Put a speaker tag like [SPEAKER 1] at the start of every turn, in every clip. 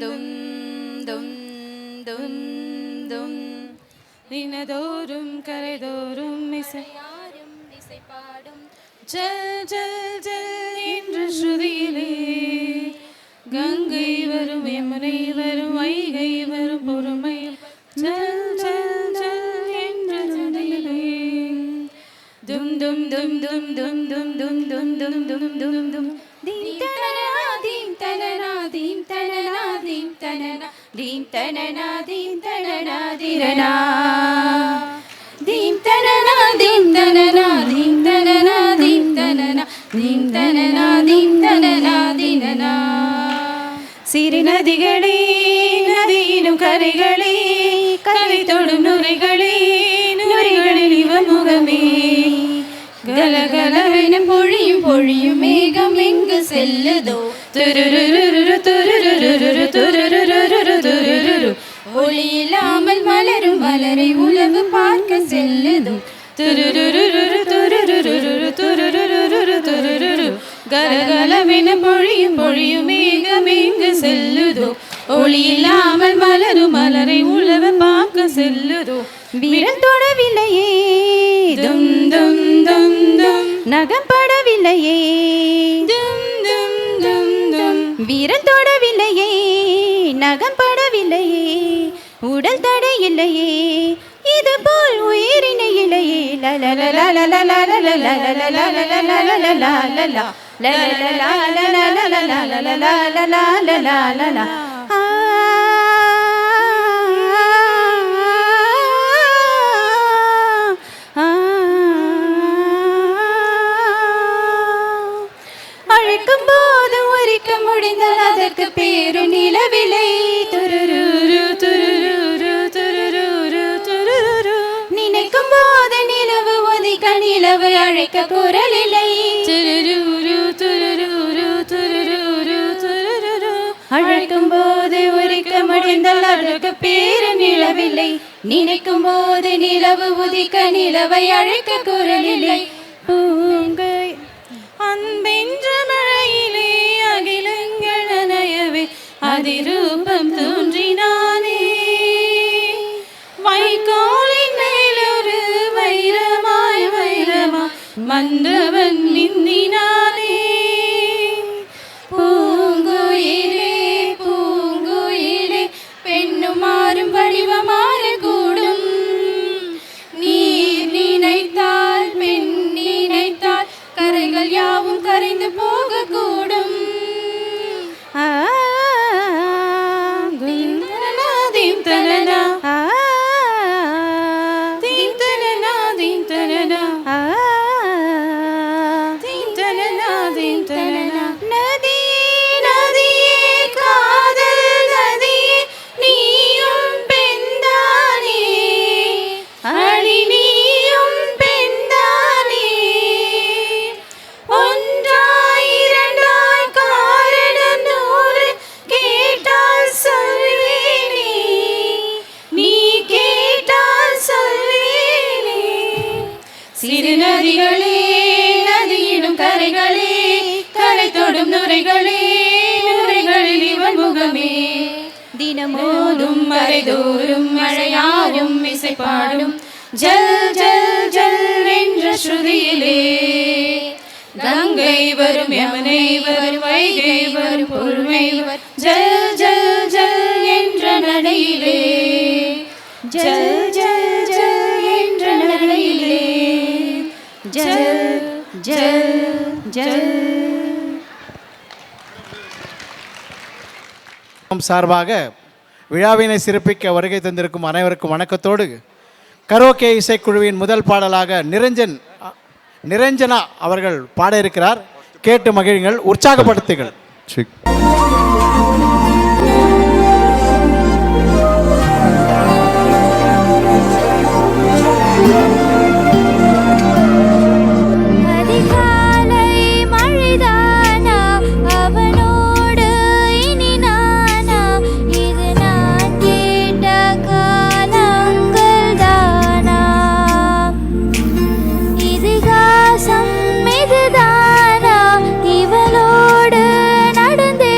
[SPEAKER 1] தும் தும் தும் தும் தினதோறும் கரைதோறும் இசையாரும் இசைப்பாடும் ஜல் ஜல் ஜல் என்ற ஸ்ருதியிலே கங்கை வரும் யமுனை வரும் வைகை வரும் பொறுமையில் ஜல் ஜல் ஜல் என்ற ஜதியிலே தும் தும் தும் தும் தும் தும் தும் தும் தும் தும் தும் தும் தீம் தனனா தீம் தனனா தீம் தனனா தீம் தனனா தீம் தனனா தீம் தனனா திரனா தீம் தனனா தீம் தனனா தீம் தனனா தீம் தனனா தீம் தனனா தீம் தனனா தினனா சிறு நதிகளே நதியினும் கரைகளே கரை தொடும் நுரைகளே நுரைகளில் இவன் முகமே கலகலவென பொழியும் பொழியும் மேகம் எங்கு செல்லுதோ துருருருரு துருருருரு துருருருரு துருருரு ஒளி இல்லாமல் மலரும் மலரை உலகு பார்க்க செல்லுதோ துருருருரு துருருருரு துருருருரு துருருரு கலகலவென பொழியும் பொழியும் மேகம் எங்கு செல்லுதோ ஒளி இல்லாமல் மலரும் மலரை உலகு பார்க்க செல்லுதோ விரல் தொடவில்லையே தும் தும் தும் தும் நகம் படவில்லையே தும் தும் தும் தும் விரல் தொடவில்லையே நகம் படவில்லையே உடல் தடை இல்லையே இது போல் உயிரினை இல்லையே அழைக்கும் போது உரிக்க முடிந்தால் அதற்கு பேரு நிலவில்லை துருரு துருரு துருரு துருரு நினைக்கும் போது நிலவு ஒதிக்க நிலவு அழைக்க குரல் இல்லை துருரு துருரு துருரு துருரு அழைக்கும் போது உரிக்க முடிந்தால் அதற்கு பேரு நிலவில்லை நினைக்கும் போது நிலவு உதிக்க நிலவை அழைக்க குரல் இல்லை பூங்கை அன்பென்ற மழையிலே அகிலங்கள் நனையவே அதிரூபம் தோன்றினானே வைக்கோலின் மேலொரு வைரமாய் வைரமாய் மந்தவன் மிந்தினானே பூங்குயிலே பூங்குயிலே பெண்ணும் மாறும் வடிவமாற கூடும் நீர் நினைத்தால் பெண் நினைத்தால் கரைகள் யாவும் கரைந்து போக கூடும் தீம் தனனா தீம் தனனா தீம் தனனா தீம் தனனா தீம் தனனா தீம் தனனா நதியே நதியே காதல் நதியே நீயும் பெண்தானே அடி நீயும் பெண்தானே ஒன்றாய் இரண்டாய் காரணம் நூறு கேட்டால் சொல்வேனே நீ கேட்டால் சொல்வேனே சிறு நதிகளே நதியிடும் கரைகளே கரை தொடும் நுரைகளே நுரைகளில் இவன் முகமே தினமோதும் மறைதோறும் மழையாரும் இசைப்பாடும் ஜல் ஜல் ஜல் என்ற ஸ்ருதியிலே கங்கை வரும் யமுனை வரும் வைகை வரும் பொறுமை வரும் ஜல் ஜல் ஜல் என்ற நடையிலே ஜல் ஜல் ஜல் என்ற நடையிலே ஜல் ஜல் ஜல்
[SPEAKER 2] சார்பாக விழாவினை சிறப்பிக்க வருகை தந்திருக்கும் அனைவருக்கும் வணக்கத்தோடு கரோக்கே இசைக்குழுவின் முதல் பாடலாக நிரஞ்சனா அவர்கள் பாட இருக்கிறார். கேட்டு மகிழுங்கள், உற்சாகப்படுத்துங்கள்.
[SPEAKER 3] இதுதானா இவளோடு நடந்தே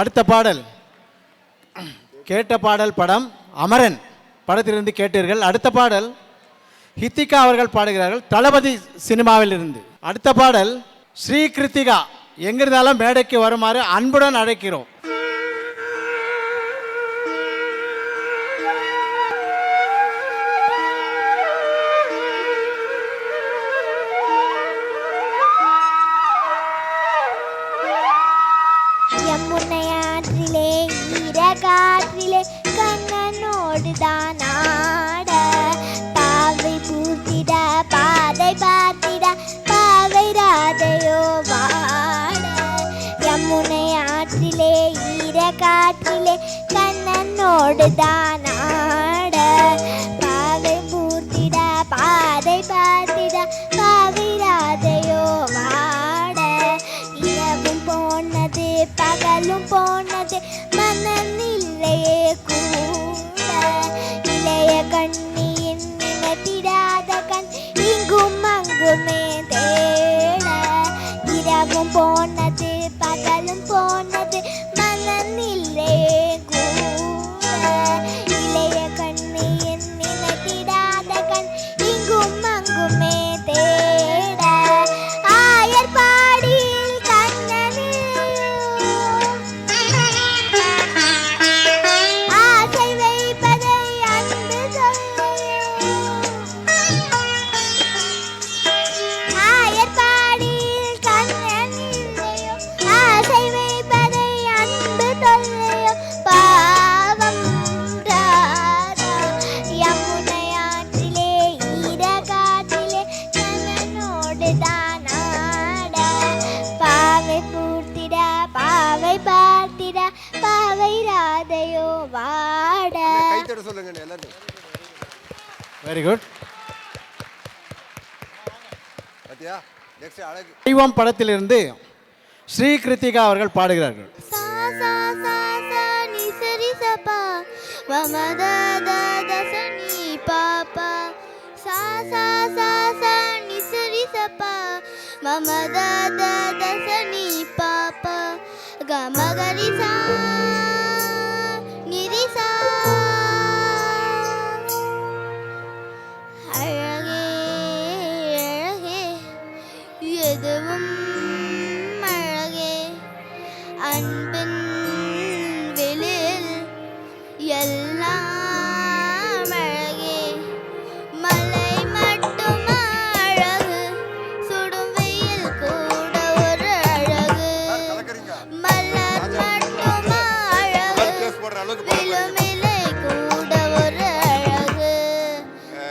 [SPEAKER 2] அடுத்த பாடல் கேட்ட பாடல் படம் அமரன் படத்திலிருந்து கேட்டீர்கள். அடுத்த பாடல் ஹித்திகா அவர்கள் பாடுகிறார்கள் தளபதி சினிமாவில் இருந்து. அடுத்த பாடல் ஸ்ரீ கிருத்திகா எங்கிருந்தாலும் மேடைக்கு வருமாறு அன்புடன் அழைக்கிறோம்.
[SPEAKER 3] யமுனையாற்றிலே ஈரகாற்றிலே கண்ணனோடு தான் ஆட பாவை பூத்திட பாதை பார்த்திட பாவை ராதையோ வாட. யமுனையாற்றிலே ஈரகாற்றிலே கண்ணனோடு தான் ஆட பாவை பூத்திட பாதை பார்த்திட பாவை ராதையோ வாட. இரவும் போனது பகலும் போனது மனம் இல்லையே கூட. இளைய கண்ணியின் நினைத்திடாத கண் இங்கும் அங்குமே தேட. இரவும் போனது பகலும் போனது மனம் இல்லையே கூட. இளைய கண்ணியின் நினைத்திடாத கண் இங்கும் அங்குமே தேட. ஆயர் பாடியில் ஆசை வைப்பதை அன்பு சொல்லையோ. ஆயர் பாடியில் கண்ணன் இல்லையோ ஆசை வைப்பதை அன்பு சொல்லையோ. பாவம் ராதா யமுனையாற்றிலே ஈரகாற்றிலே கண்ணனோடு தான் ஆட பாவை பூர்த்திட பாவை பார்த்திட பாவை ராதையோ வாட.
[SPEAKER 2] Very good. தெய்வம் படத்திலிருந்து ஸ்ரீ கிருத்திகா அவர்கள் பாடுகிறார்கள்.
[SPEAKER 3] சா சா சா சா நி சரி சபா மம த த த ச நி பாபா. சா சா சா சா நி சரி சபா மம த த த ச நி பாபா. க ம க ரி சா நி ரி சா. அழகே அழகே எதுவும் அழகே அன்பின் வெளியில் எல்லாம் அழகே. மலை மட்டும் அழகு சுடும் வெயில் கூட ஒரு அழகு. மலர் மட்டும் அழகு விழுமிலை கூட ஒரு அழகு.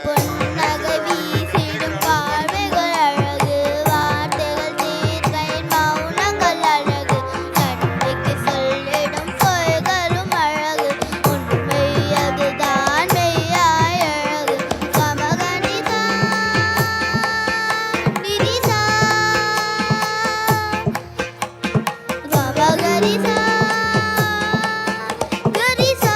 [SPEAKER 3] பொன்னகை வீசிடும் பார்வைகள் அழகு. வார்த்தைகள் தீர்க்கையின் மௌனங்கள் அழகு. நன்றிக்கு சொல்லிடும் பொய்களும் அழகு. உண்மை அதுதான் மெய்யாய் அழகு. கமகனிதா நிரிசா கமகரிசா கரிசா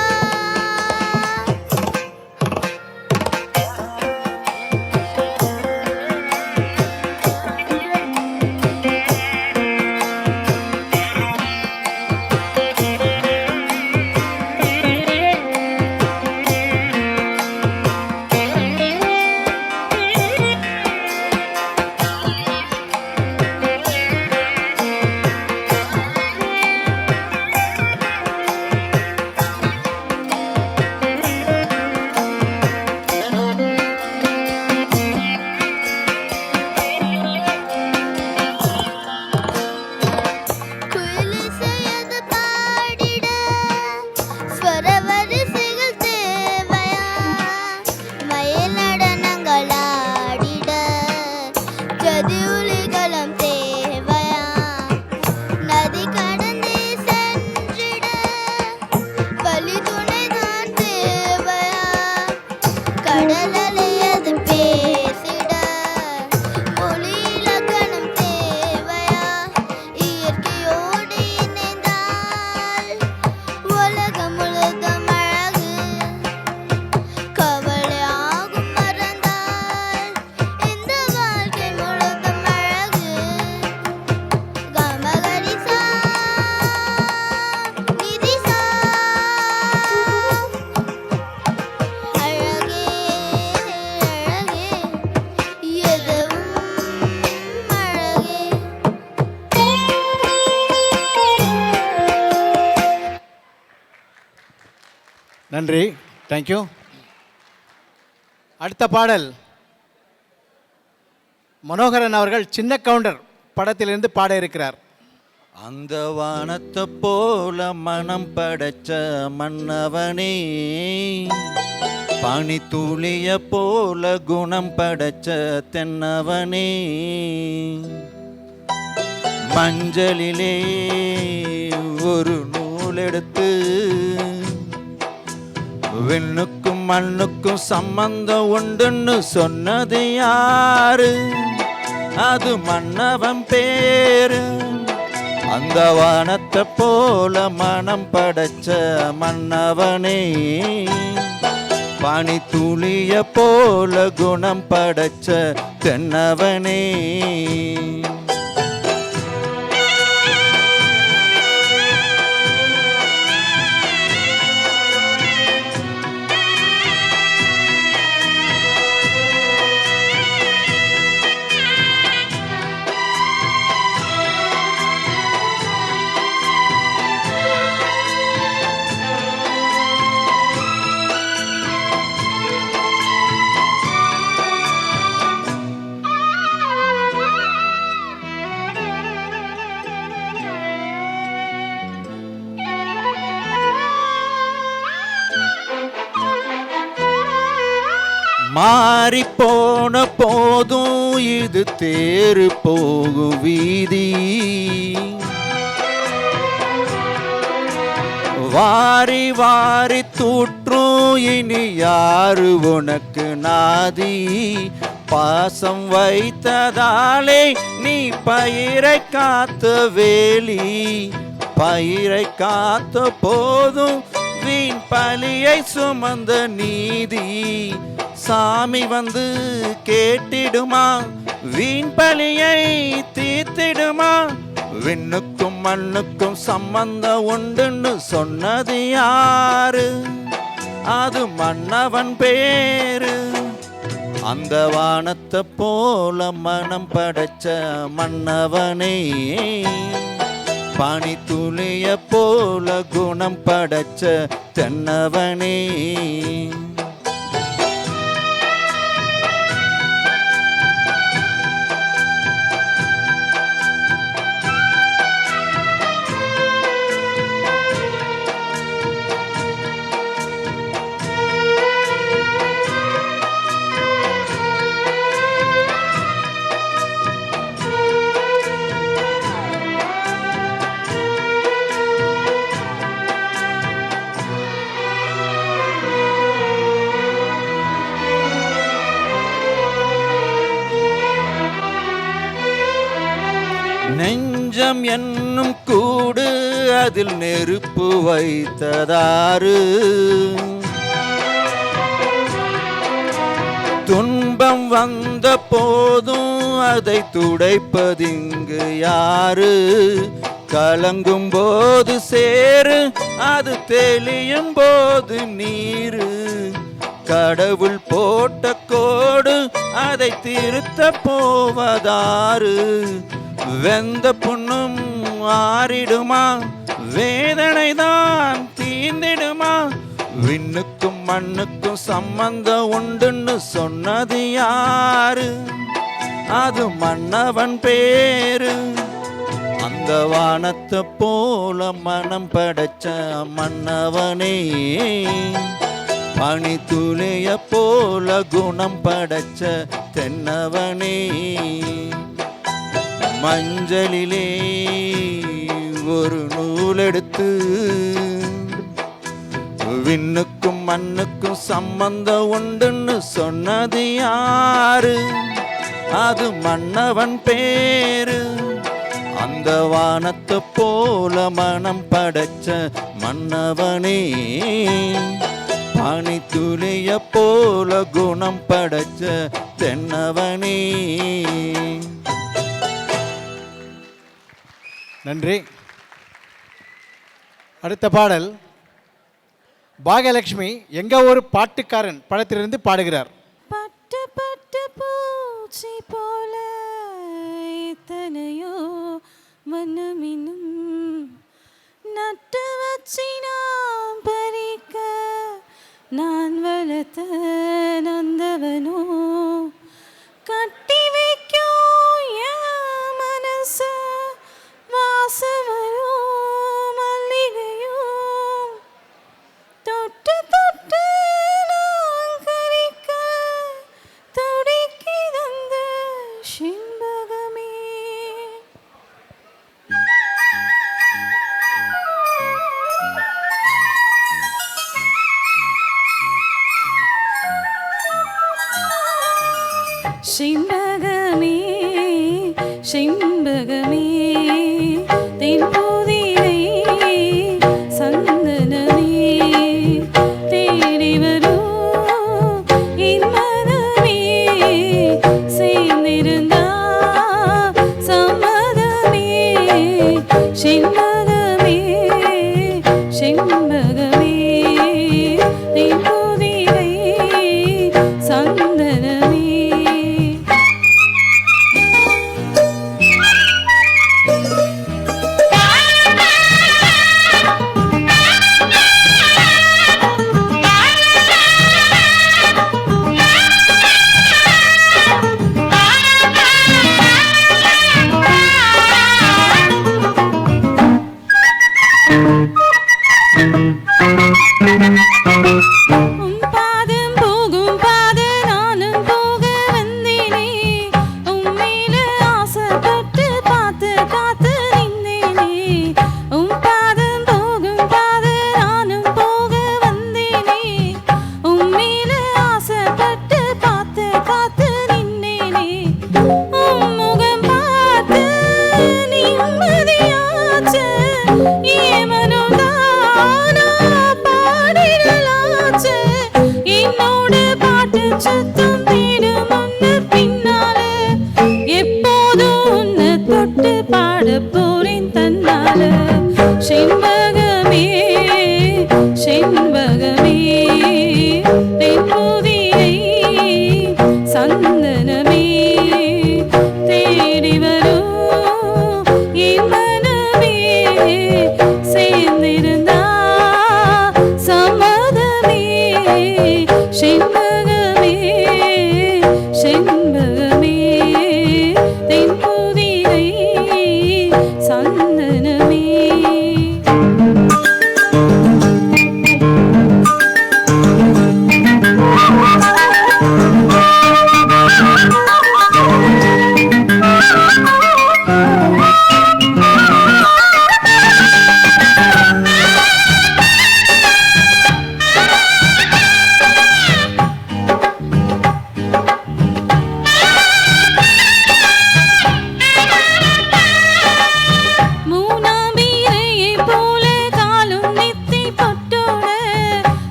[SPEAKER 2] நன்றி, தேங்க்யூ. அடுத்த பாடல் மனோகரன் அவர்கள் சின்ன கவுண்டர் படத்திலிருந்து பாட இருக்கிறார்.
[SPEAKER 4] அந்த வானத்தை போல மனம் படைச்ச மன்னவனே, பனி துளிய போல குணம் படைச்ச தென்னவனே, மஞ்சளிலே ஒரு நூல் எடுத்து விண்ணுக்கும் மண்ணுக்கும் சம்பந்தம் உண்டுன்னு சொன்னது யாரு? அது மன்னவன் பேரு. அந்த வானத்தை போல மனம் படைச்ச மன்னவனே, பனி துளிய போல குணம் படைச்ச தென்னவனே. மாறி போன போதும் இது தேறு போகும் வீதி, வாரி வாரி தூற்றும் இனி யாரு உனக்கு நாதி? பாசம் வைத்ததாலே நீ பயிரை காத்த வேலி, பயிரை காத்த போதும் வீண் பலியை சுமந்த நீதி. சாமி வந்து கேட்டிடுமா, வீண் பலியை தீர்த்திடுமா? விண்ணுக்கும் மண்ணுக்கும் சம்பந்தம் உண்டுன்னு சொன்னது யாரு? அது மன்னவன் பேரு. அந்த வானத்தை போல மனம் படைச்ச மன்னவனே, பனி துளிய போல குணம் படைச்ச தென்னவனே. நெஞ்சம் என்னும் கூடு அதில் நெருப்பு வைத்ததாரு? துன்பம் வந்த போதும் அதை துடைப்பதிங்கு யாரு? கலங்கும் போது சேரு, அது தெளியும் போது நீரு. கடவுள் போட்ட கோடு அதை திருத்த போவதாரு? வெந்த புண்ணும் ஆறிடுமா, வேதனை தான் தீந்திடுமா? விண்ணுக்கும் மண்ணுக்கும் சம்பந்தம் உண்டுன்னு சொன்னது யாரு? அது மன்னவன் பேரு. அந்த வானத்தை போல மனம் படைச்ச மன்னவனே, பனி துளிய போல குணம் படைச்ச தென்னவனே. மஞ்சளிலே ஒரு நூல் எடுத்து விண்ணுக்கும் மண்ணுக்கும் சம்பந்தம் உண்டுன்னு சொன்னது யாரு? அது மன்னவன் பேரு. அந்த வானத்தை போல மனம் படைச்ச மன்னவனே, பனி துளிய போல குணம் படைச்ச தென்னவனே.
[SPEAKER 2] நன்றி. அடுத்த பாடல் பாகியலட்சுமி எங்க ஒரு பாட்டுக்காரன் படத்திலிருந்து பாடுகிறார்.
[SPEAKER 1] பட்டு பட்டு பூச்சி போல எத்தனையோ மனமினும் நட்டு வச்சி நாம் பறிக்க நான் வளர்த்த நந்தவனோ கட்டி வைக்கும் என் மனச வாசவரோ மல்லிகையோ தொட்டு தொட்டு நான் கரிக்க துடிக்கிதந்த செண்பகமே. செண்பகமே செண்பகமே தென்போதிலை சந்தனமே தேடி வரும் என் மனமே சேர்ந்திருந்தா சம்மதமே. செண்பகமே செண்பகமே தென்போதிலை சந்தனமே. செண்பகமே செண்பகமே தென்போதிலை சந்தனமே தேடி வரும் என் மனமே சேர்ந்திருந்தா சம்மதமே. செண்பகமே செண்பகமே தென்போதிலை சந்தனமே.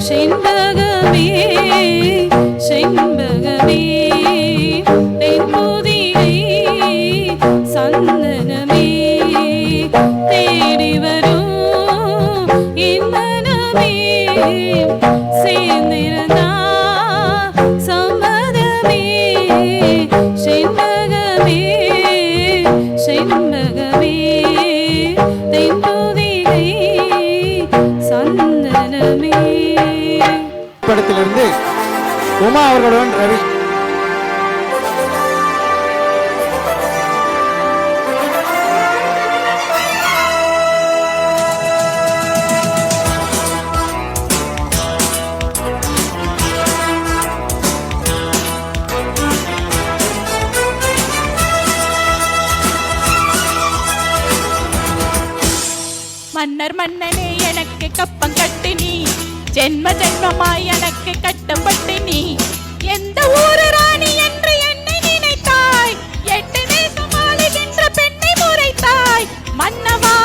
[SPEAKER 1] செண்பகமே செண்பகமே தென்போதிலை சந்தனமே தேடி வரும் என் மனமே சேர்ந்திருந்தா சம்மதமே. செண்பகமே செண்பகமே தென்போதிலை சந்தனமே.
[SPEAKER 2] படத்திலிருந்து உமா அவர்களுடன் ரவி.
[SPEAKER 1] மன்னர் மன்னனே எனக்கு கப்பம் கட்டு நீ ஜென்ம ஜென்மமாய் எனக்கு கட்டப்பட்டு நீ எந்த ஊரு ராணி என்று என்னை நினைத்தாய் 8 தேசம் ஆளுகின்ற பெண்ணை முறைத்தாய் மன்னவா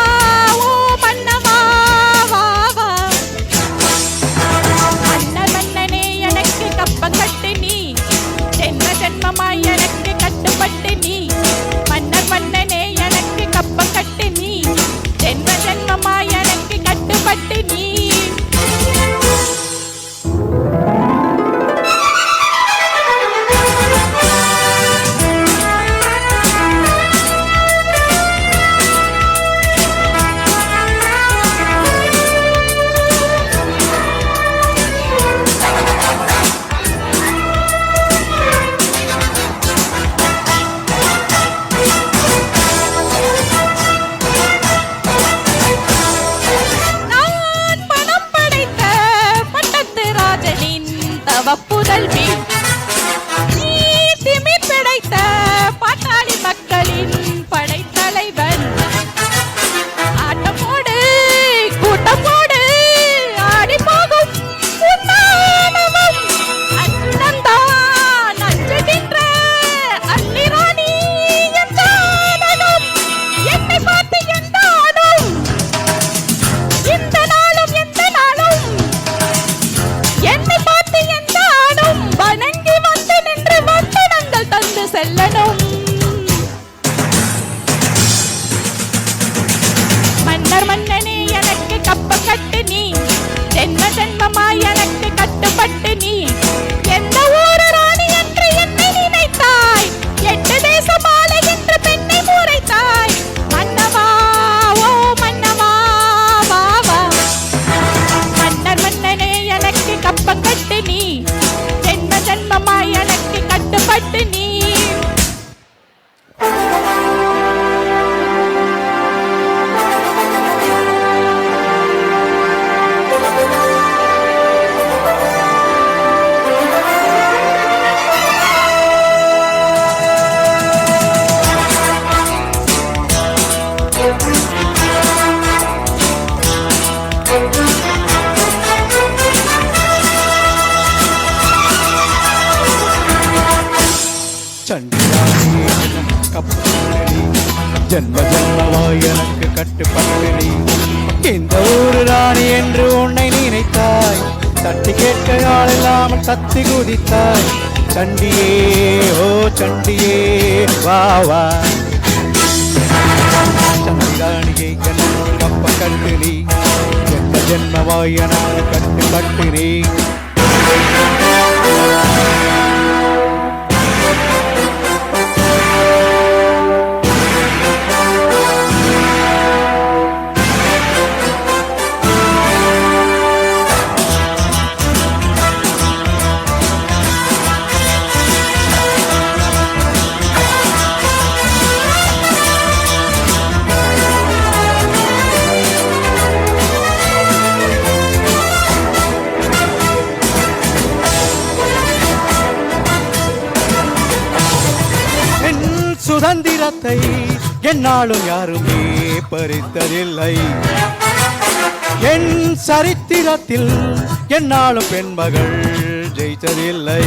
[SPEAKER 1] மன்னர் மன்னனே எனக்கு கப்பம் கட்டு நீ ஜென்ம ஜென்மமாய் எனக்கு கட்டுப்பட்டு நீ எந்த ஊரு ராணி என்று என்னை நினைத்தாய் 8 தேசம் ஆளுகின்ற பெண்ணை முறைத்தாய் மன்னவா ஓ மன்னவா வா வா மன்னர் மன்னனே எனக்கு கப்பம் கட்டு நீ ஜென்ம ஜென்மமாய் எனக்கு கட்டுப்பட்டு நீ
[SPEAKER 4] சண்டிராணி கப்பலடி ஜென்ம ஜென்மமாய் எனக்கு கட்டுப்பட்டு நீ இந்த ஊரு ராணி என்று உன்னை நினைத்தாய் தட்டி கேட்க ஆள் இல்லாமல் தத்தி குதித்தாய் சண்டியே ஓ சண்டியே வா வா சண்டிராணியை எனக்கு கப்ப கட்டு நீ ஜென்ம ஜென்மமாய் எனக்கு கட்டுப்பட்டு நீ சுதந்திரத்தை என்னாலும் யாருமே பறித்ததில்லை என் சரித்திரத்தில் என்னாலும் பெண்மகள் ஜெயித்ததில்லை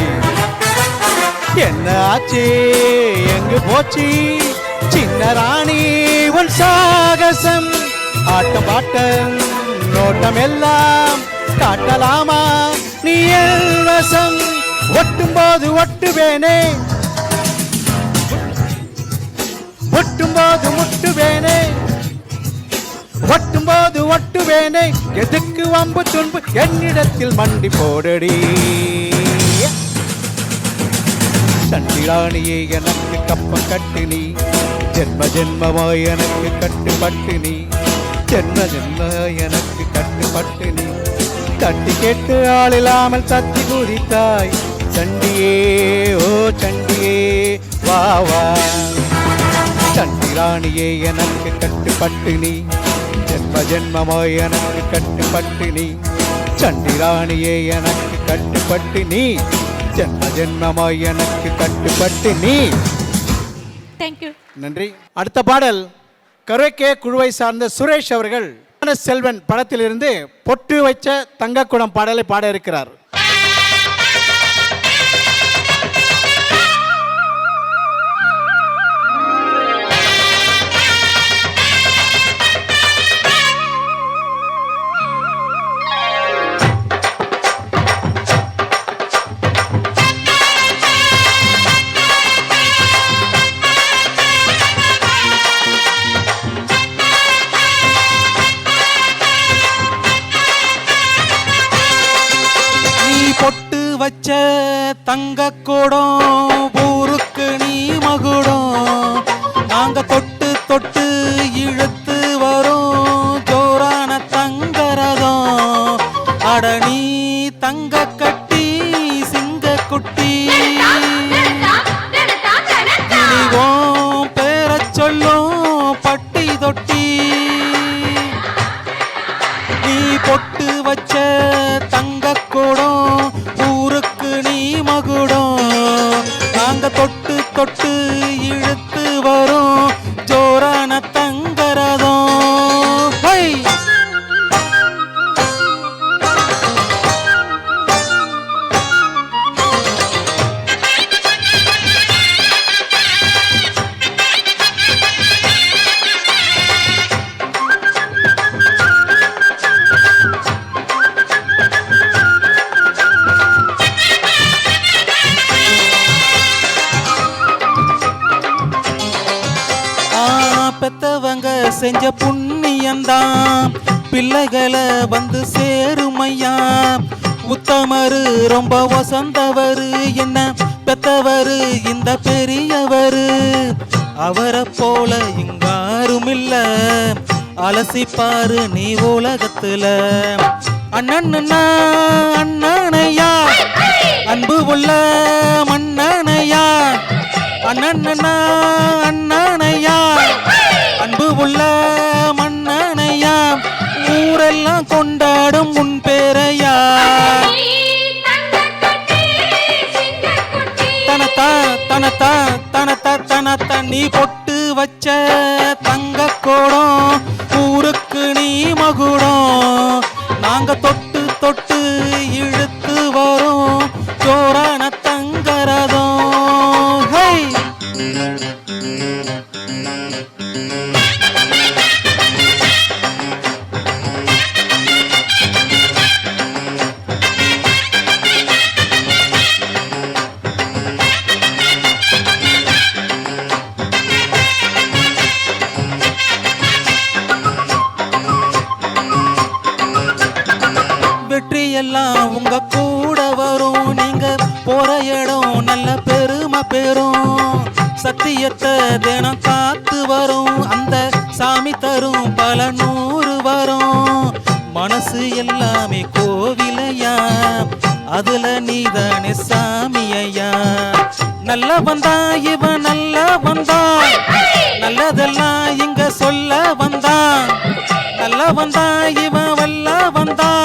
[SPEAKER 4] என்ன ஆச்சு எங்கு போச்சு சின்ன ராணி உன் சாகசம் ஆட்டம் பாட்டம் நோட்டம் எல்லாம் காட்டலாமா நீ எல்வசம் ஒட்டும் போது ஒட்டுவேனே ஒட்டும்போது முட்டுவேனே ஒட்டும்போது ஒட்டுவேனே எதுக்கு வம்பு துன்பு என்னிடத்தில் மண்டி போடடி சண்டிராணியே எனக்கு கப்பம் கட்டு நீ ஜென்ம ஜென்மமாய் எனக்கு கட்டுப்பட்டு நீ ஜென்ம ஜென்ம எனக்கு கட்டுப்பட்டு நீ தட்டி கேட்டு ஆள் இல்லாமல் தத்தி குதித்தாய் சண்டியே ஓ சண்டியே வா வா சண்டிராணியே எனக்கு கட்டுப்பட்டு நீ ஜென்ம ஜென்மமாய் எனக்கு கட்டுப்பட்டு நீ சண்டிராணியே எனக்கு கட்டுப்பட்டு நீ ஜென்ம ஜென்மமாய் எனக்கு கட்டுப்பட்டு நீ
[SPEAKER 1] தேங்க்யூ
[SPEAKER 2] நன்றி. அடுத்த பாடல் கரோக்கே குழுவை சார்ந்த சுரேஷ் அவர்கள் செல்வன் படத்திலிருந்து பொட்டு வச்ச தங்கக்குடம் பாடலை பாட இருக்கிறார்.
[SPEAKER 4] பொட்டு வச்ச தங்க கூடம் ஊருக்கு நீ மகுடம் நாங்க தொட்டு தொட்டு இழுத்து வரும் ஜோரான தங்கரதம் அட நீ தங்க கட்டி சிங்க குட்டி இனிவோம் பேர சொல்லும் பட்டி தொட்டி நீ பொட்டு வச்ச தங்க கூடம் ஊருக்கு நீ மகுடம் நாங்க தொட்டு தொட்டு இழுத்து வரும் ஜோரான தங்கரதம் ஹை
[SPEAKER 5] செஞ்ச புண்ணியந்தான் பிள்ளைகளை வந்து சேருமையா. உத்தமரு ரொம்ப வசந்தவரு என்ன பெத்தவரு இந்த பெரியவரு. அவரை போல இங்காருமில்ல அலசிப்பாரு நீ உலகத்துல. அண்ணன்னா அண்ணனையா அன்பு உள்ள மன்னனையா. அண்ணன்னா அண்ணனையா அன்பு உள்ள மன்னனையா. ஊரெல்லாம் கொண்டாடும் உன் பேரையா. தனத்தா தனத்தா தனத்தா தனத்தா நீ பொட்டு வச்ச தங்க கோடம் ஊருக்கு நீ மகுடம். நாங்க தொட்டு தொட்டு இழுத்து வரும் ஜோரான தங்கரதம். ஹை வெற்றியெல்லாம் உங்க கூட வரும். நீங்க போற இடம் நல்ல பெருமை பெறும். சத்தியத்தை தினம் காத்து வரும் அந்த சாமி தரும் பல நூறு வரும். மனசு எல்லாமே கோவிலையா அதுல நீதானே சாமியா. நல்ல வந்தா இவன் நல்ல வந்தா நல்லதெல்லாம் இங்க சொல்ல வந்தான். நல்ல வந்தா இவன் வல்ல வந்தான்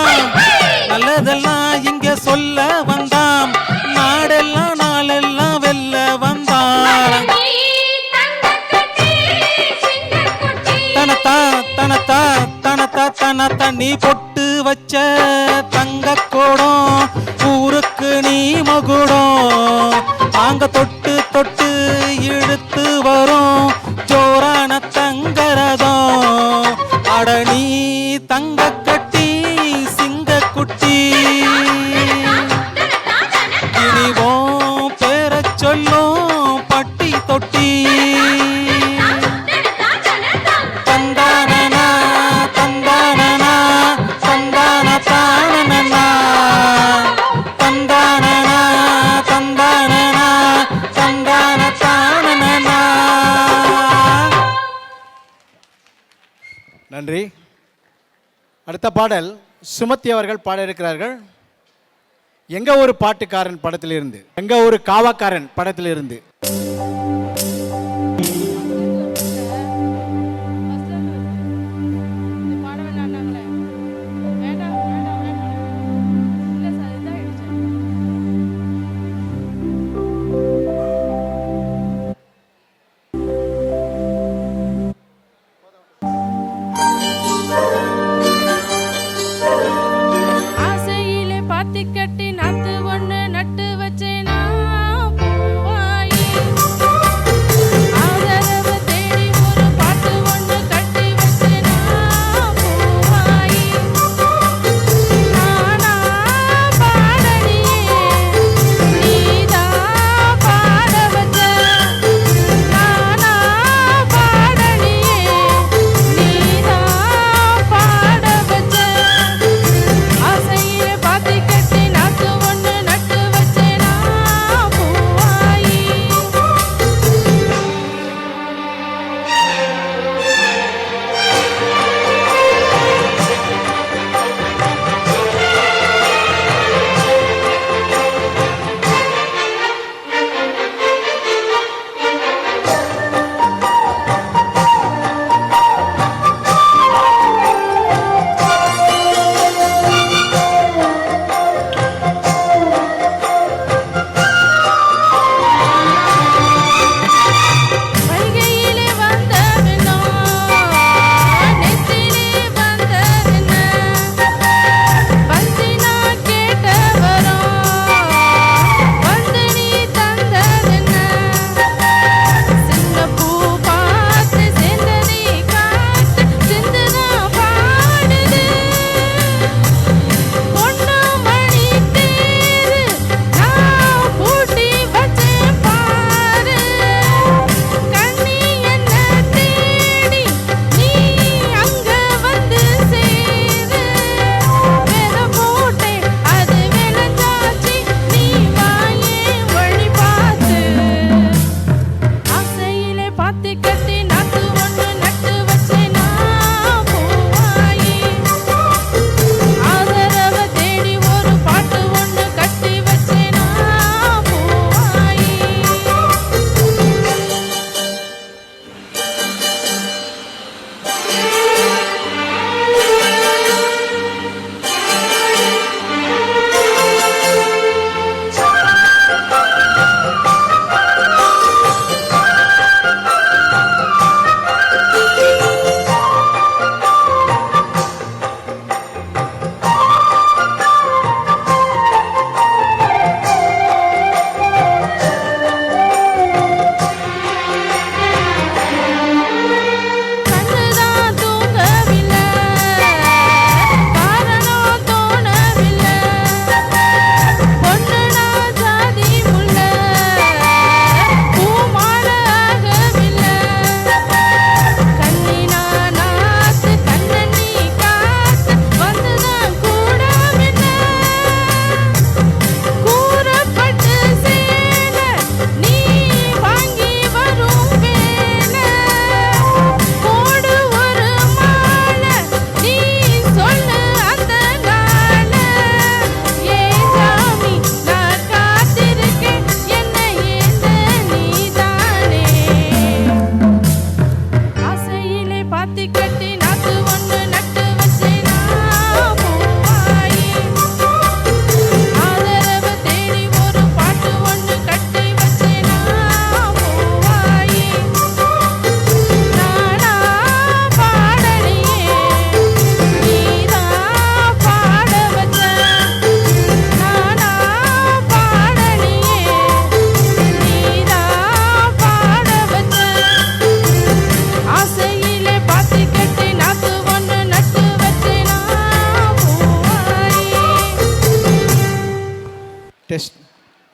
[SPEAKER 5] நல்லதெல்லாம் இங்க சொல்ல வந்தான். நாடெல்லாம் நாளெல்லாம் வெல்ல வந்தான். தனத்தா தனத்தா தனத்தா தனத்தா நீ பொட்டு வச்ச தங்க கோடம் ஊருக்கு நீ மகுடம். நாங்க தொட்டு தொட்டு இழுத்து வரும் ஜோரான தங்கரதம். அட நீ தங்க கட்டி சிங்க குட்டி இனிவோம் பேர சொல்லும் பட்டி தொட்டி. தந்தானனா தந்தானனா தந்தான தானனா தந்தானனா தந்தானனா தந்தான தானனா.
[SPEAKER 2] நன்றி. அடுத்த பாடல் சுமதி அவர்கள் பாட இருக்கிறார்கள். எங்க ஒரு பாட்டுக்காரன் படத்திலிருந்து, எங்க ஒரு காவாக்காரன் படத்திலிருந்து.
[SPEAKER 1] ஆசையிலே பாத்தி கட்டி நாத்து ஒண்ணு நட்டு வச்சேனா பூவாயி.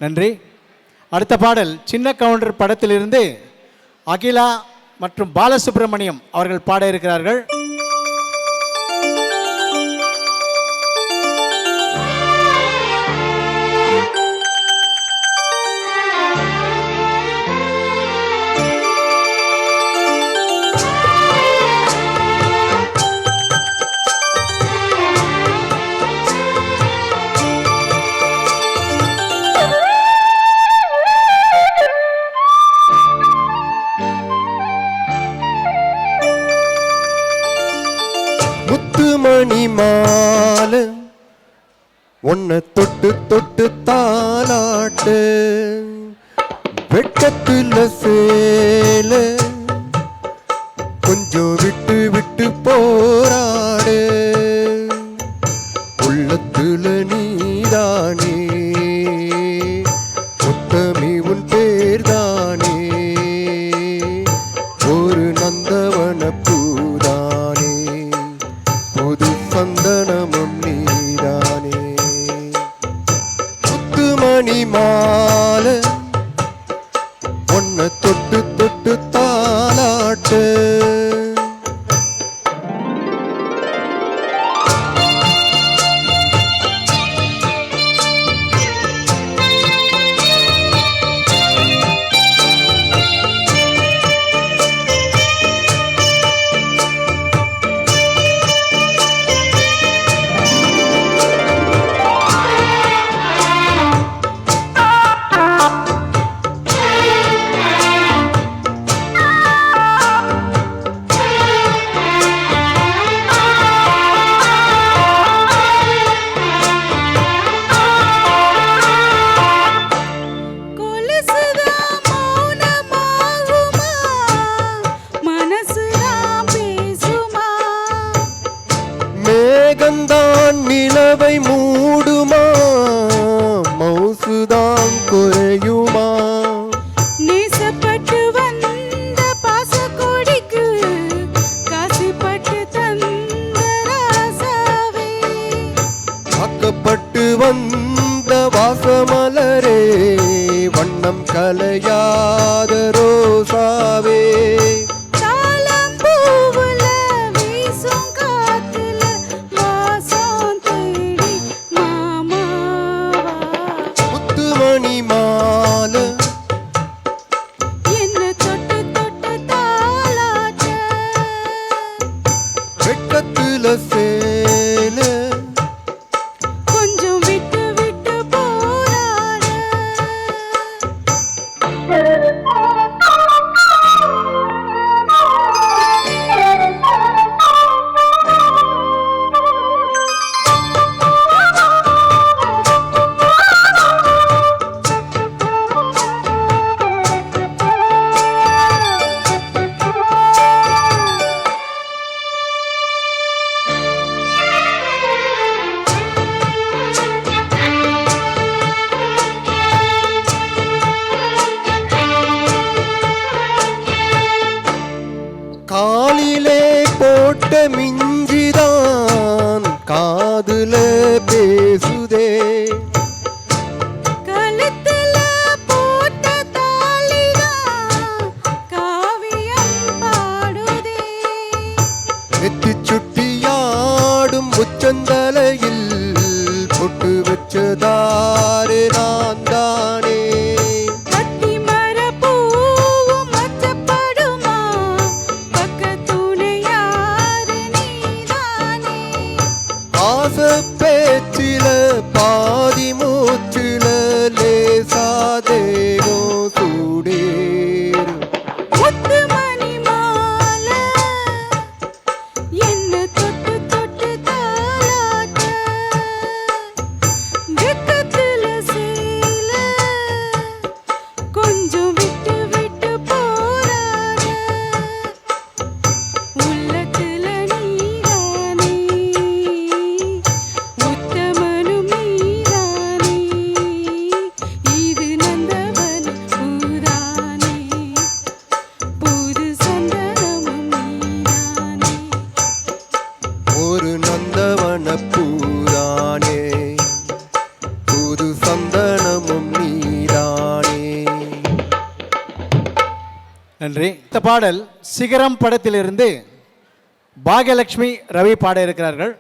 [SPEAKER 2] நன்றி. அடுத்த பாடல் சின்ன கவுண்டர் படத்திலிருந்து அகிலா மற்றும் பாலசுப்ரமணியம் அவர்கள் பாட இருக்கிறார்கள்.
[SPEAKER 6] முத்துமணி மாலை உன்னை தொட்டு தொட்டு தாலாட்டு வெட்டத்துல சேல கொஞ்சம் விட்டு விட்டு போராடு உள்ளத்துல நீதானே முத்தமி உன் பேர்தானே ஒரு நந்தவன பூதானே புது சந்தனமும் நீதானே முத்துமணி மாலை உன்னை தொட்டு தொட்டு தாலாட்டு
[SPEAKER 1] கொலுசுதான் மௌனமாகுமா, மனசுதான் பேசுமா.
[SPEAKER 6] மேகந்தான் நிலவை மூடுமா மௌசுதான் குறையுமா
[SPEAKER 1] நேசப்பட்டு வந்த பாசக்கொடிக்கு காசுப்பட்டு தந்த ராசாவே.
[SPEAKER 6] ஆக்கப்பட்டு வந்த வாசமலரே வண்ணம் கலையாத ரோசாவே
[SPEAKER 1] தாழம்பூவுல வீசும் காத்துல வாசம் தேடி மாமாவா.
[SPEAKER 6] முத்துமணி மாலை
[SPEAKER 1] என்ன தொட்டு தொட்டு தாலாட்ட
[SPEAKER 6] வெட்டத்துல சேல
[SPEAKER 1] கொஞ்சம் விட்டு விட்டு போராட.
[SPEAKER 6] காலிலே போட்ட மிஞ்சிதான் காதுல பேசுதே
[SPEAKER 1] கழுத்துல போட்ட தாலிதான் காவியம் பாடுதே.
[SPEAKER 6] நெத்தி சுட்டியாடும் உச்சந்தலையில் பொட்டு வச்சதாரு நான் தானே
[SPEAKER 1] கத்தி மரப்பூவும் மச்சப்படுமா, பக்கத்துணை யாரு நீதானே.
[SPEAKER 6] ஆச பேச்சில பாதி மூச்சில லேசாதேகம் சூடேறும்
[SPEAKER 1] முத்துமணி மாலை என்ன தொட்டு தொட்டு தாலாட்ட வெக்கத்துல சேல கொஞ்சம் விட்டு விட்டு போராட. உள்ளத்துல நீதானே உத்தமனும் நீதானே
[SPEAKER 2] அடுத்த பாடல் சிகரம் படத்திலிருந்து பாக்யலட்சுமி ரவி பாட இருக்கிறார்கள்.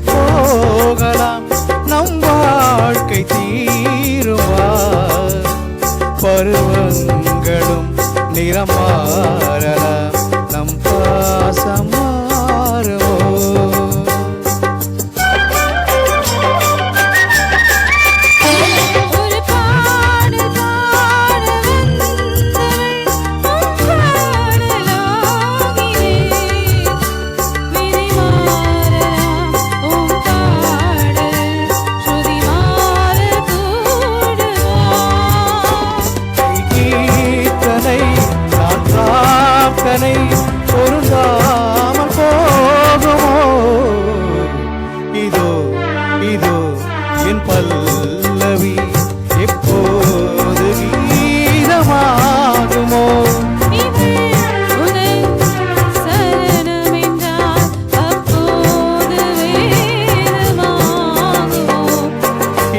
[SPEAKER 4] போகலாம் நம் வாழ்க்கை தீருமா பருவங்களும் நிறம் மாறலாம் நம் பாசம் மாறுமோ பொருந்தாமல் போகுமோ இதோ இதோ என் பல்லவி எப்போது கீதமாகுமோ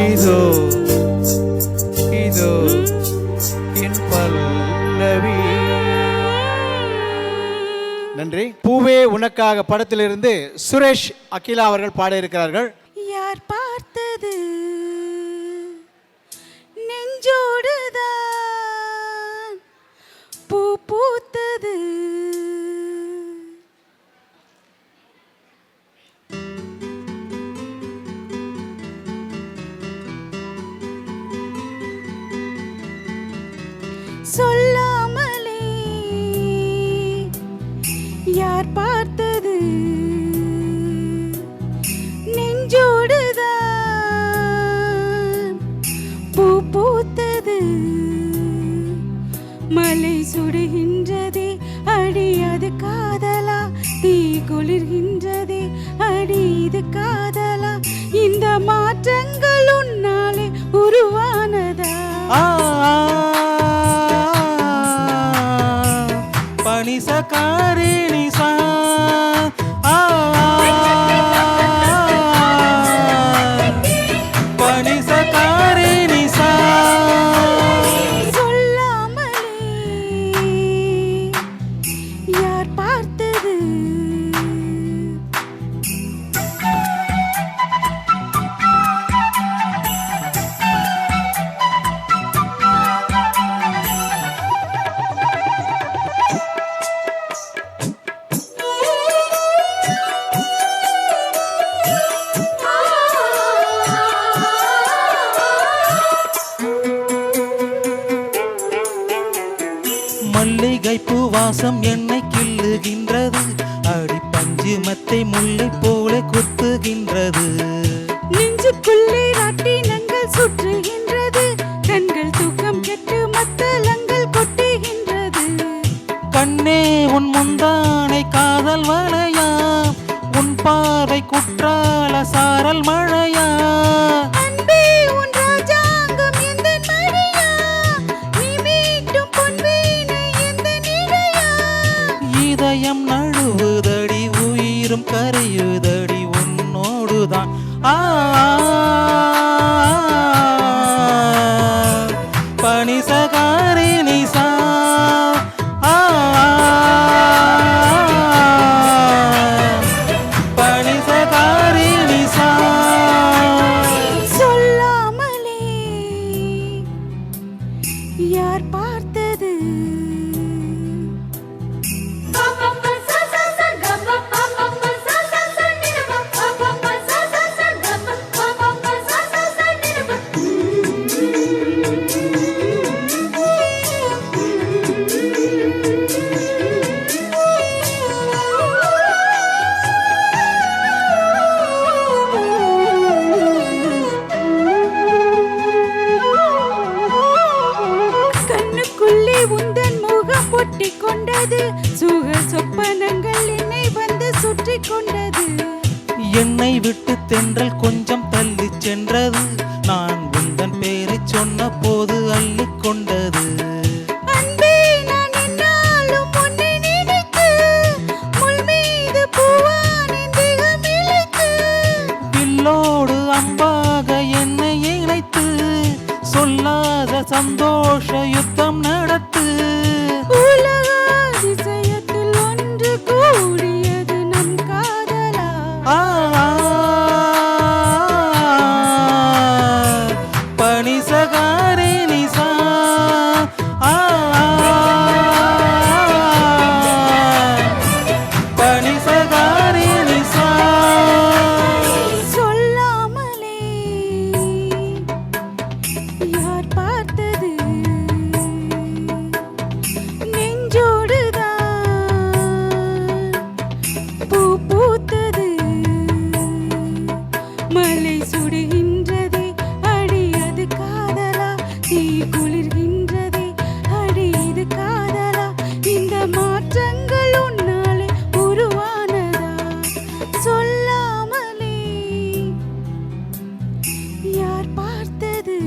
[SPEAKER 4] இதோ இதோ என் பல்லவி.
[SPEAKER 2] நன்றி. பூவே உனக்காக படத்திலிருந்து சுரேஷ் அகிலா அவர்கள் பாட இருக்கிறார்கள்.
[SPEAKER 1] யார் பார்த்தது நெஞ்சோடுதான் பூ பூத்தது சொல்லாமலே யார் பார்த்தது நெஞ்சோடுதான் பூ பூத்தது மலை சுடுகின்றதே அடி அது காதலா தீ குளிர்கின்றதே அடி இது காதலா இந்த மாற்றங்கள் உன்னாலே உருவானதா
[SPEAKER 5] பனிசகாரி நிசா பனிசகாரி நிசா
[SPEAKER 1] சொல்லாமலே யார் பார்த்தது
[SPEAKER 5] மல்லிகை பூ வாசம் என்னை கிள்ளுகின்றது அடி பஞ்சு மத்தை முல்லை போல குத்துகின்றது
[SPEAKER 1] நெஞ்சுக்குள்ளே ராட்டினங்கள் சுற்றுகின்றது கண்கள் தூக்கம் கெட்டு மத்தளங்கள் கொட்டுகின்றது
[SPEAKER 5] கண்ணே உன் முந்தானை காதல் வளையா உன் பார்வை குற்றால சாரல் மழையா
[SPEAKER 1] அன்பே உன் ராஜாங்கம் எந்தன் மடியா நீ மீட்டும் பொன்வீணை எந்தன் இடையா
[SPEAKER 5] இதயம் நழுவுதடி உயிரும் கரையுதடி உன்னோடுதான் பனிசகாரி நிசா பனிசகாரி நிசா
[SPEAKER 1] சொல்லாமலே யார் பார்த்தது கண்ணுக்குள்ளே உந்தன் முகம் ஒட்டிக் கொண்டது சுக சொப்பனங்கள் என்னை வந்து சுற்றி கொண்டது
[SPEAKER 5] என்னை விட்டு தென்றல் கொஞ்சம் தள்ளி சென்றது நான் உந்தன் பேரை சொன்ன போது அள்ளி கொண்டது
[SPEAKER 1] அன்பே நான் என்னாலும் உன்னை நினைத்து முள் மீது பூவானின் திகம் இழைத்து
[SPEAKER 5] வில்லோடு அம்பாக என்னை இணைத்து சொல்லாத சந்தோஷ யுத்தம் நடத்து
[SPEAKER 1] உலக அதிசயத்தில் ஒன்று கூடியது நம் காதலா
[SPEAKER 5] பனிசகாரி நிசா பனிசகாரி நிசா
[SPEAKER 1] சொல்லாமலே யார் பார்த்தது நெஞ்சோடுதான் பூ பூத்தது மலை சுடுகின்றதே அடி அது காதலா தீ குளிர்கின்றதே அடி இது காதலா இந்த மாற்றங்கள் உன்னாலே உருவானதா சொல்லாமலே யார் பார்த்தது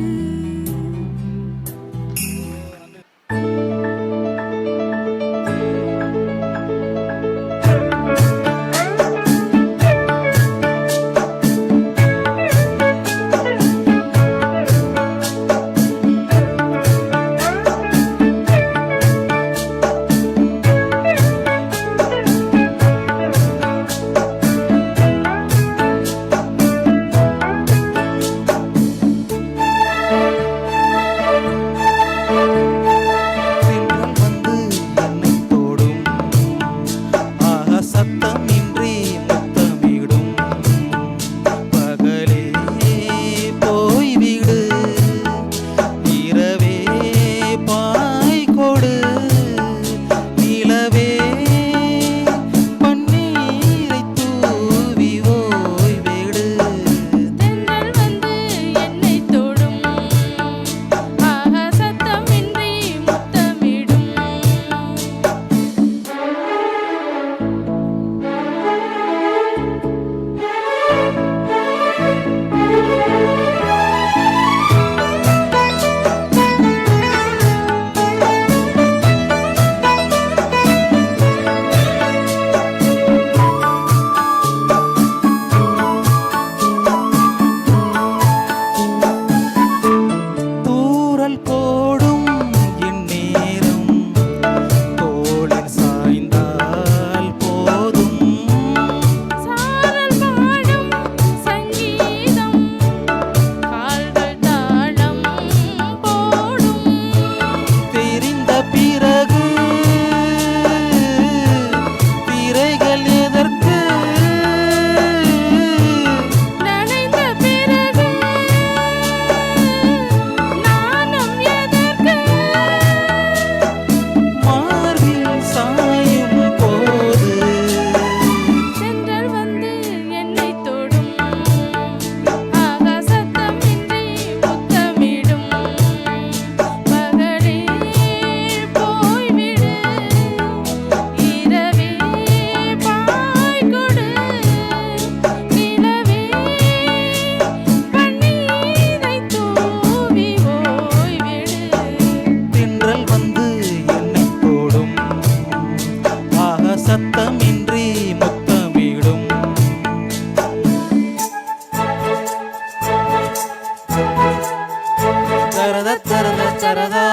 [SPEAKER 5] தரத தரத தரதா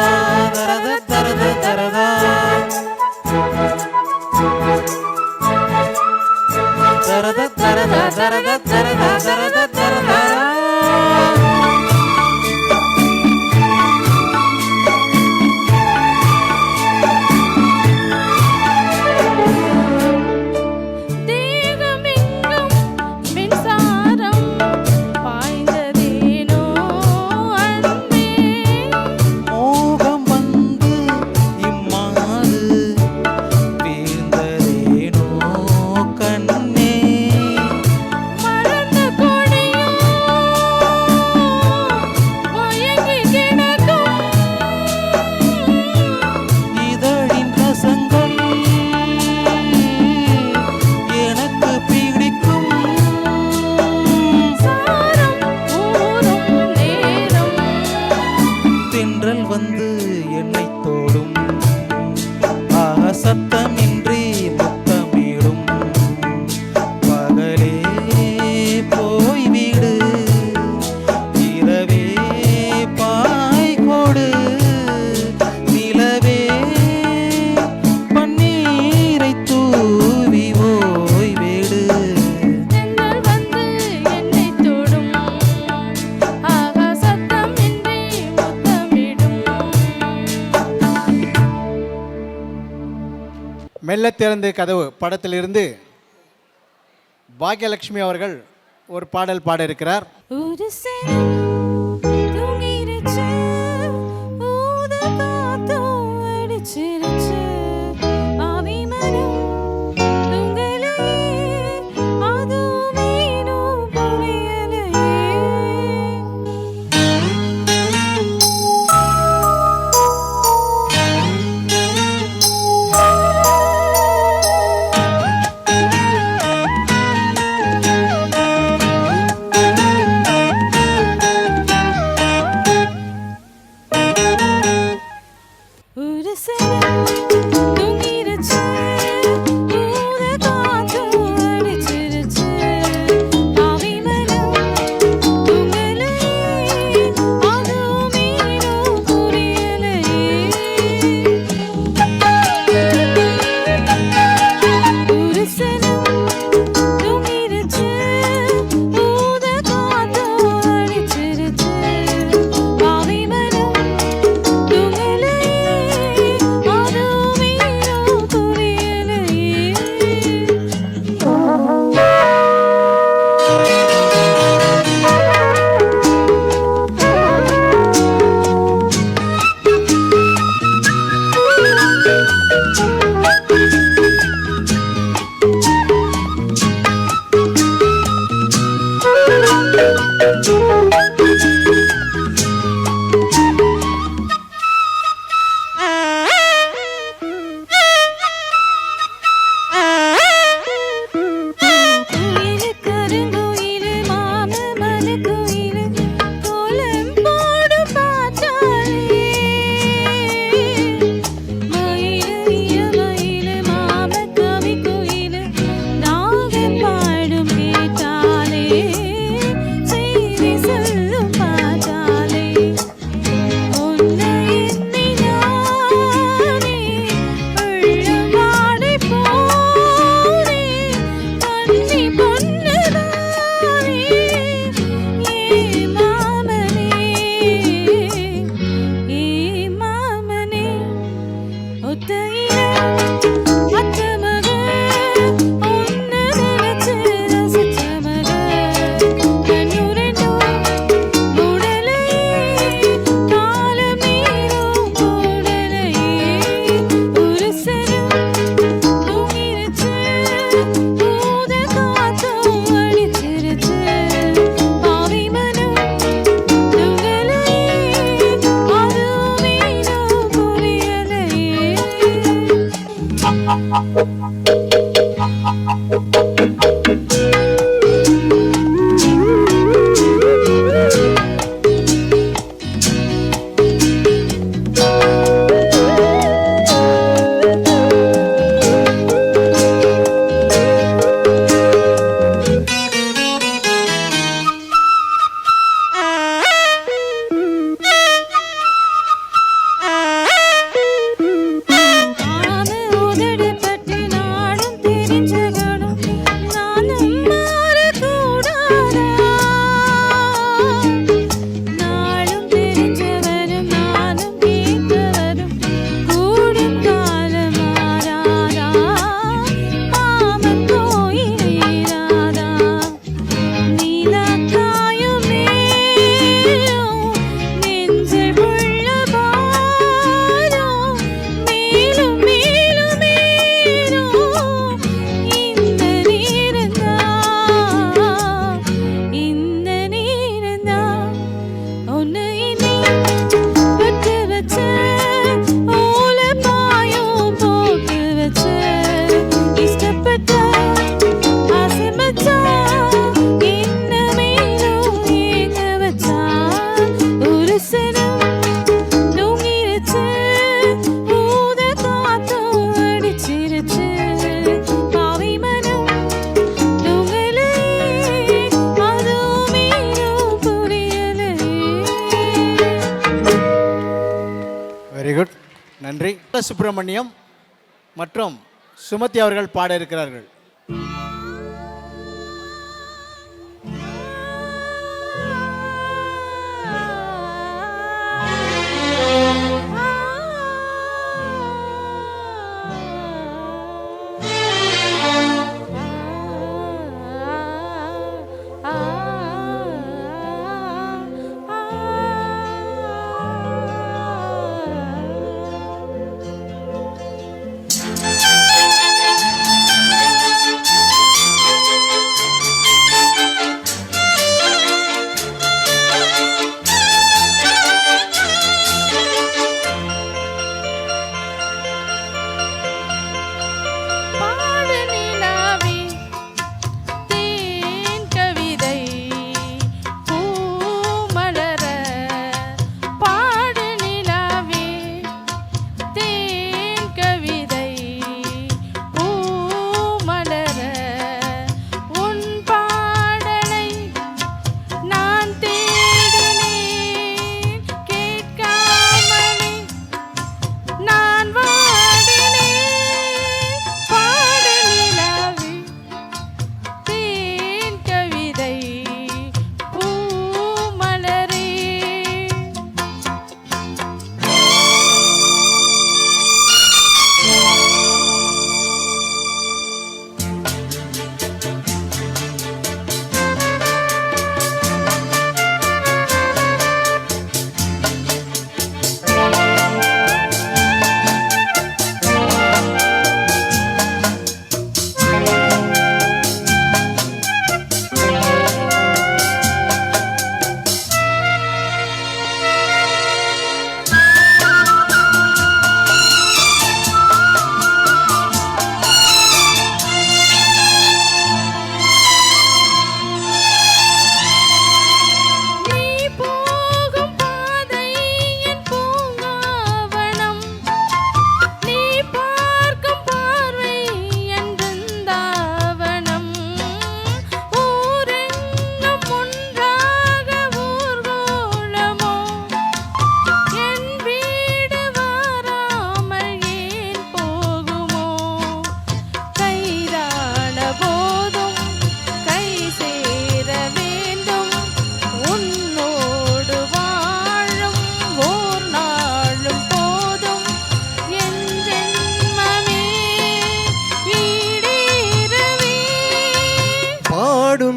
[SPEAKER 5] தரத தரத தரதா தரத தரத தரத தரதா தரத தரதா
[SPEAKER 1] தேகமெங்கும் மின்சாரம் பாய்ந்ததேனோ அன்பே.
[SPEAKER 5] மோகம் வந்து இம்மாது வீழ்ந்ததேனோ கண்ணே
[SPEAKER 1] மறந்த கொடியும் மயங்கி கிடக்கும்
[SPEAKER 5] இதழின் ரசங்கள் எனக்கு பிடிக்கும்
[SPEAKER 1] சாரம் ஊறும் நேரம்.
[SPEAKER 5] தென்றல் வந்து என்னை தோடும் சத்தமின்றி முத்தமிடும் பகலே போய்விடு இரவே பாய் கொடு நிலவே பன்னீரை தூவி ஓய்விடு
[SPEAKER 1] தென்றல் வந்து என்னை தொடும் ஆகா சத்தமின்றி முத்தமிடும்.
[SPEAKER 2] மெல்ல திறந்து கதவு படத்திலிருந்து பாக்யலட்சுமி அவர்கள் ஒரு பாடல் பாட இருக்கிறார்.
[SPEAKER 1] ஒரு சனம் தூங்கிருச்சு, ஊத காத்தும் அடிச்சிருச்சு, ஆவி மனம் தூங்கலையே, அதுவும் ஏனோ புரியலையே. ஒரு சனம் தூங்கிருச்சு, ஊத காத்தும் அடிச்சிருச்சு, ஆவி மனம் தூங்கலையே, அதுவும் ஏனோ புரியலையே. ஒரு சனம் தூங்கிருச்சு, ஊத காத்தும் அடிச்சிருச்சு, ஆவி மனம் தூங்கலையே, அதுவும் ஏனோ
[SPEAKER 2] வெரி குட், நன்றி. சுப்பிரமணியம் மற்றும் சுமதி அவர்கள் பாட இருக்கிறார்கள்.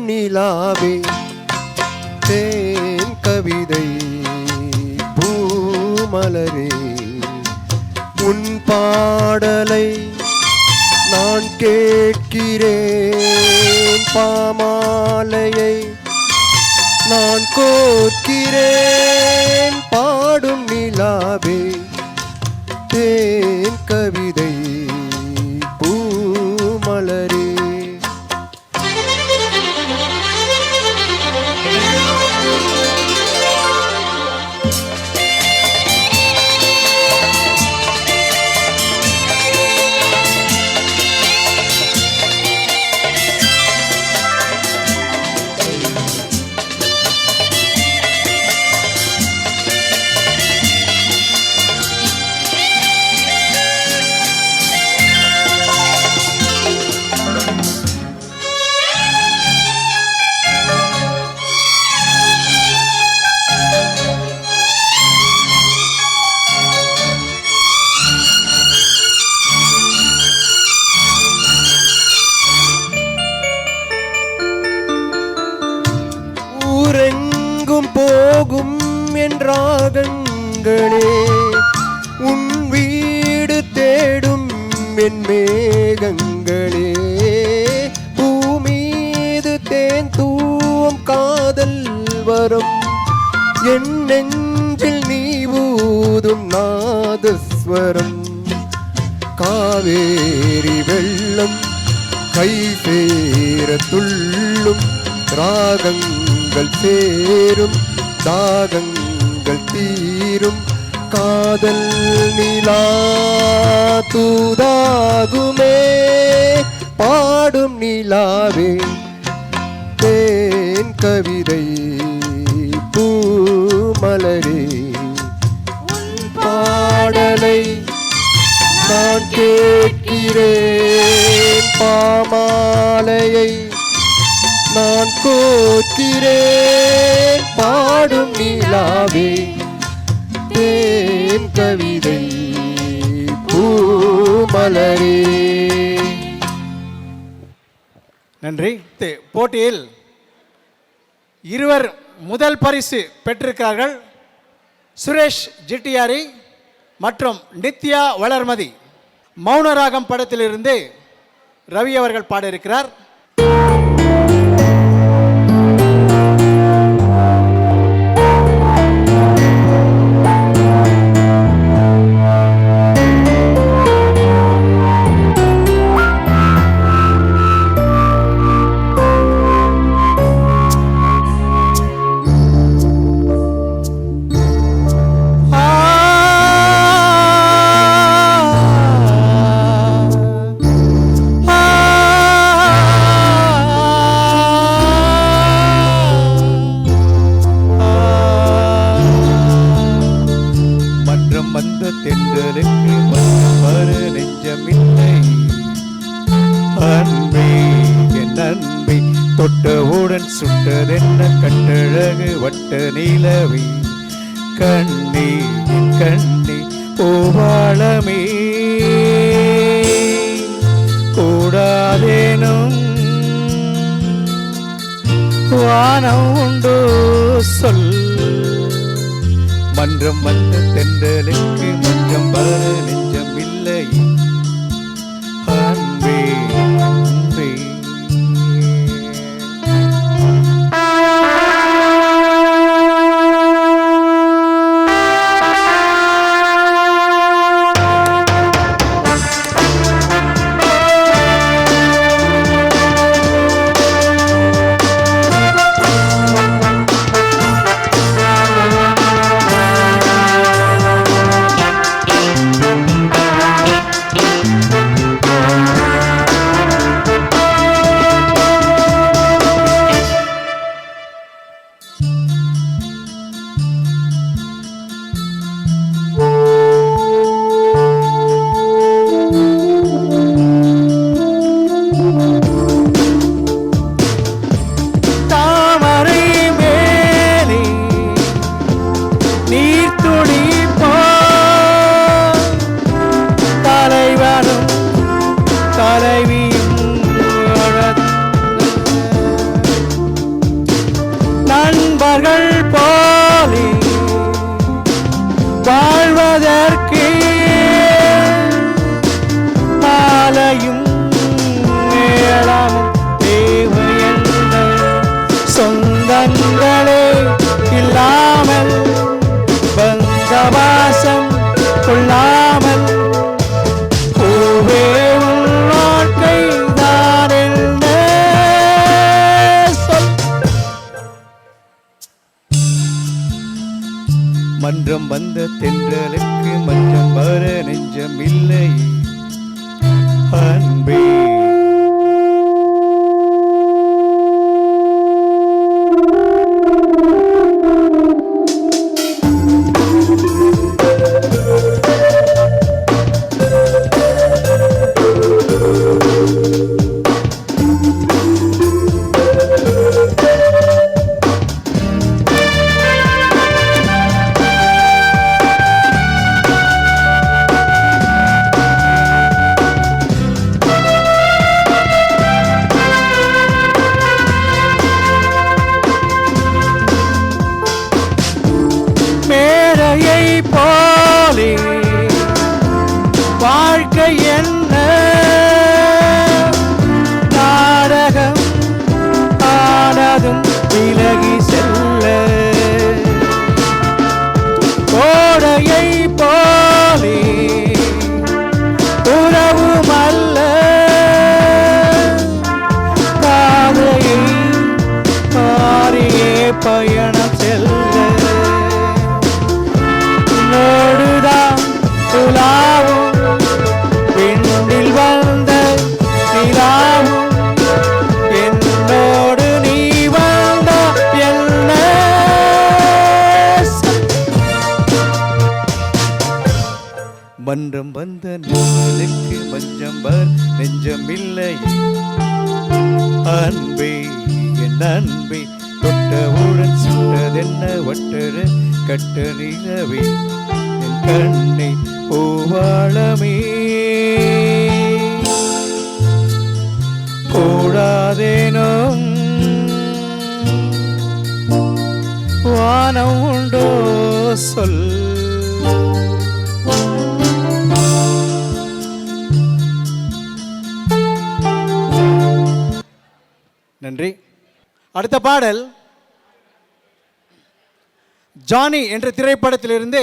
[SPEAKER 6] நிலாவே தேன் கவிதை பூமலரே உன் பாடலை நான் கேட்கிறேன் பாமாலையை நான் கோர்க்கிறேன் பாடும் நிலாவே தேன் கவிதை பூமலரே. ஊரெங்கும் போகும் என் ராகங்களே உன் வீடு தேடும் என் மேகங்களே பூமீது தேன் தூவும் காதல் வரும் என் நெஞ்சில் நீ ஊதும் நாதஸ்வரம் காவேரி வெள்ளம் கை சேர துள்ளும் ராகங்கள் சேரும் தாகங்கள் தீரும் காதல் நிலா தூதாகுமே பாடும் நிலாவே தேன் கவிதை பூமலரே பாட நான் கேட்கிறேன், பாமாலையை நான் கோர்க்கிறேன். பாடும் நிலாவே தேன் கவிதை பூமலரே.
[SPEAKER 2] நன்றி. போட்டியில் இருவர் முதல் பரிசு பெற்றிருக்கிறார்கள். சுரேஷ் ஜிட்டியாரி மற்றும் நித்யா வளர்மதி. மௌனராகம் படத்திலிருந்து ரவி அவர்கள் பாட இருக்கிறார்.
[SPEAKER 4] தென்றலுக்கு வர நெஞ்சமில்லை. அன்பே என் அன்பே தொட்டவுடன் சுட்டதென்ன கட்டழகு வட்ட நிலவே. கண்ணே என் கண்ணே பூவாளமே கூடாதேனும் வானம் உண்டோ சொல். மன்றம் வந்த தென்றலுக்கு மன்றம் வர நெஞ்சம் இல்லை. அன்பே அன்பே நண்பர்கள் போலே வாழ்வதற்கு ஆலையும் மேளமும் தேவையல்ல. சொந்தங்களே இல்லாமல் பந்தவாசம் கொள்ளாமல் பூவே உன் வாழ்க்கை தான் என்ன சொல். மன்றம் வந்த தென்றலுக்கு மன்றம் வர நெஞ்சம் இல்லை. அன்பே போலே வாழ்க்கை என்ன நாடகம் ஆனதும் விலகி செல்ல. கோடையை போலே உறவும் அல்ல காதையை மாறியே பயணம் செல்ல. நோடுதான் துலாவும் பெண்ணில் வந்த நிலாவும் என்னோடு நீ வந்த என்ன. மன்றம் வந்த நூலுக்கு மஞ்சம் வர் நெஞ்சமில்லை அன்பே என் அன்பே தொட்டவுடன் சுட்டதென்ன வட்டர கட்ட நிலவே என் கண்ணை பூவாளமே கூடாதேனும் வானம் உண்டோ சொல்
[SPEAKER 2] நன்றி. அடுத்த பாடல் ஜானி என்ற திரைப்படத்திலிருந்து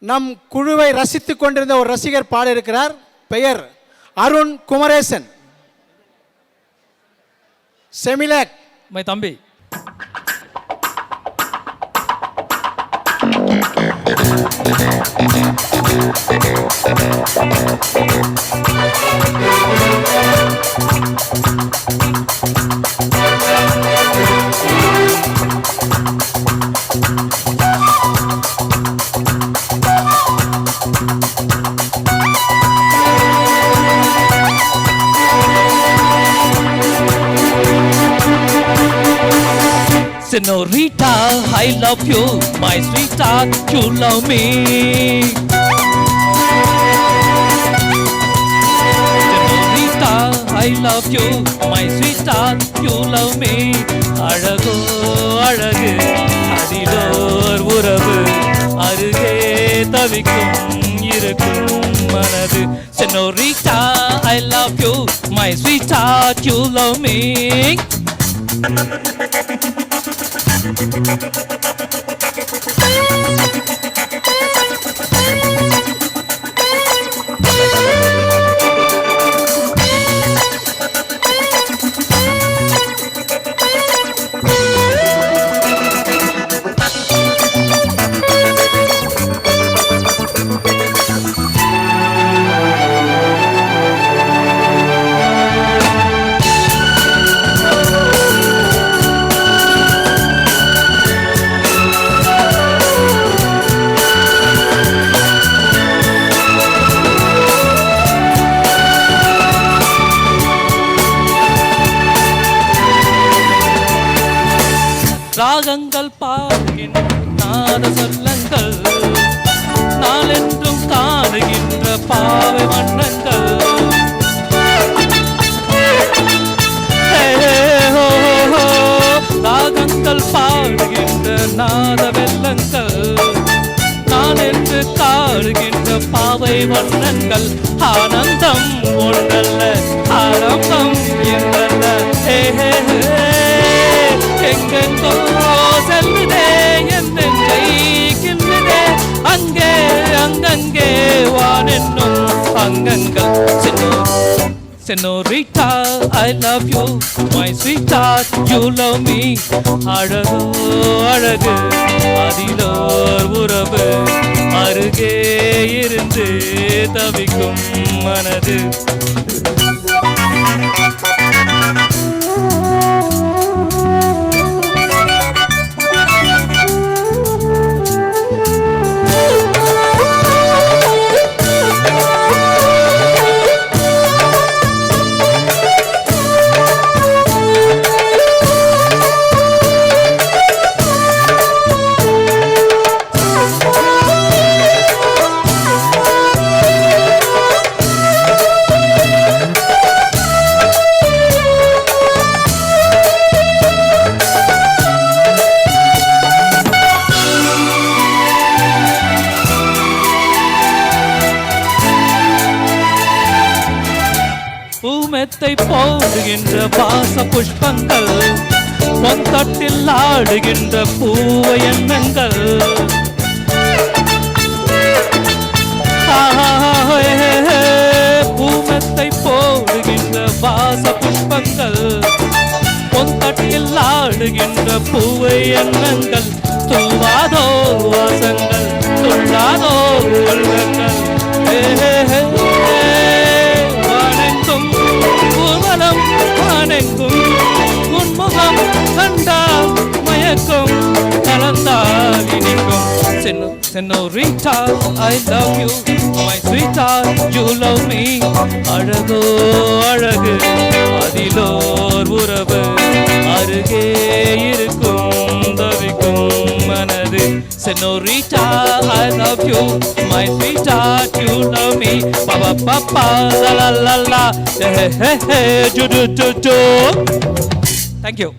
[SPEAKER 2] நம் குழுவை ரசித்துக் கொண்டிருந்த ஒரு ரசிகர் பாட இருக்கிறார். பெயர் அருண் குமரேசன். செமிலக்
[SPEAKER 7] மை தம்பி. Senorita, I love you, my sweetheart, you love me. Senorita, I love you, my sweetheart, you love me. அழகோ அழகு அதிலோர் உறவு அருகே தவிக்கும் இருக்கும் மனது. Senorita, I love you, my sweetheart, you love me. ராகங்கள் பாடுகின்ற நாத சொல்லங்கள் நாளென்றும் காணுகின்ற பாவை வண்ணங்கள் ராகங்கள் பாடுகின்ற நாத வெள்ளங்கள் நாளென்று காடுகின்ற பாவை வண்ணங்கள் ஆனந்தம் ஒன்றல்ல ஆரம்பம் என்றல்ல எங்கெங்கோ செல்லுதே என்னை கில்லுதே அங்கே அங்கங்கே வானென்னும் அங்கங்கள். Senorita, I love you, my sweetheart, you love me. அழகோ அழகு அதிலோர் உறவு அருகே இருந்து தவிக்கும் மனது. பூமெத்தை போடுகின்ற வாச புஷ்பங்கள் பொந்தட்டில் ஆடுகின்ற பூவ எண்ணங்கள் பூமெத்தை போடுகின்ற வாச புஷ்பங்கள் பொந்தட்டில் ஆடுகின்ற பூவை எண்ணங்கள் தூவாதோ வாசங்கள் துள்ளாதோ உள்ளங்கள் ஊர்வலம் ஆனெங்கும் உன்முகம் கண்டால் மயக்கும் கலந்தால் இனிக்கும். Senorita, I love you. My sweetheart, you love me. அழகோ அழகு அதிலோர் உறவு அருகே இருக்கும் தவிக்கும் மனது. Senorita, I love you. My sweetheart, you love me. Pa pa pa pa la la la la. Hey hey hey, do do do do. Thank you.